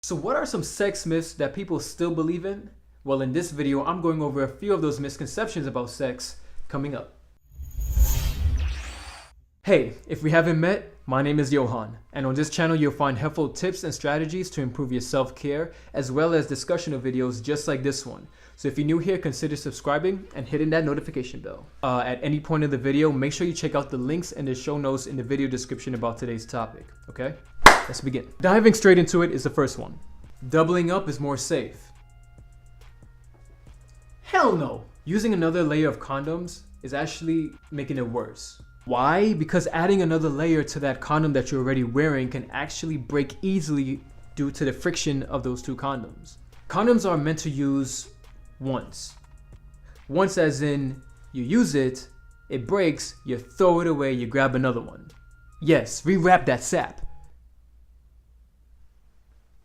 So what are some sex myths that people still believe in? Well, in this video, I'm going over a few of those misconceptions about sex coming up. Hey, if we haven't met, my name is Johann, and on this channel you'll find helpful tips and strategies to improve your self-care, as well as discussion of videos just like this one. So if you're new here, consider subscribing and hitting that notification bell. At any point in the video, make sure you check out the links and the show notes in the video description about today's topic, okay? Let's begin. Diving straight into it is the first one. Doubling up is more safe. Hell no! Using another layer of condoms is actually making it worse. Why? Because adding another layer to that condom that you're already wearing can actually break easily due to the friction of those two condoms. Condoms are meant to use once. Once as in, you use it, it breaks, you throw it away, you grab another one. Yes, rewrap that sap.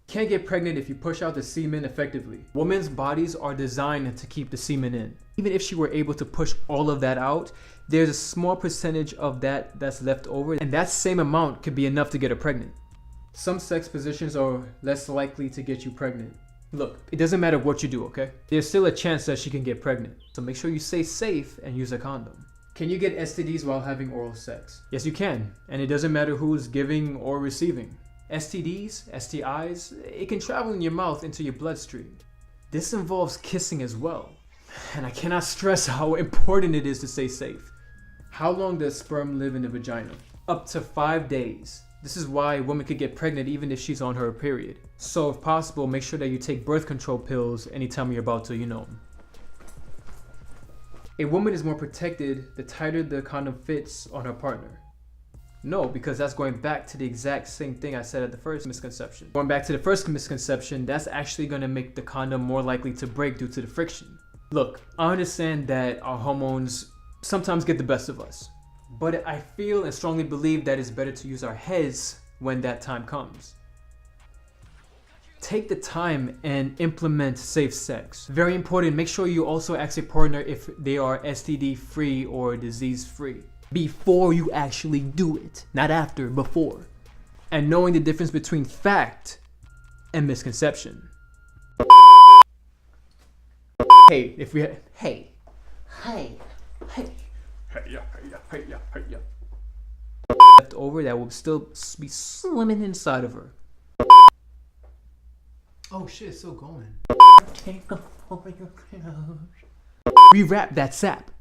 Can't get pregnant if you push out the semen effectively. Women's bodies are designed to keep the semen in. Even if she were able to push all of that out, there's a small percentage of that that's left over, and that same amount could be enough to get her pregnant. Some sex positions are less likely to get you pregnant. Look, it doesn't matter what you do, okay? There's still a chance that she can get pregnant. So make sure you stay safe and use a condom. Can you get STDs while having oral sex? Yes, you can, and it doesn't matter who's giving or receiving. STDs, STIs, it can travel in your mouth into your bloodstream. This involves kissing as well. And I cannot stress how important it is to stay safe. How long does sperm live in the vagina? Up to 5 days. This is why a woman could get pregnant even if she's on her period. So if possible, make sure that you take birth control pills anytime you're about to, A woman is more protected the tighter the condom fits on her partner. No, because that's going back to the exact same thing I said at the first misconception. Going back to the first misconception, that's actually going to make the condom more likely to break due to the friction. Look, I understand that our hormones sometimes get the best of us, but I feel and strongly believe that it's better to use our heads when that time comes. Take the time and implement safe sex. Very important, make sure you also ask your partner if they are STD free or disease free. Before you actually do it, not after, before. And knowing the difference between fact and misconception. Hey, if we hey left over that will still be swimming inside of her. Oh shit, it's still going. Take off all your clothes. Rewrap that sap.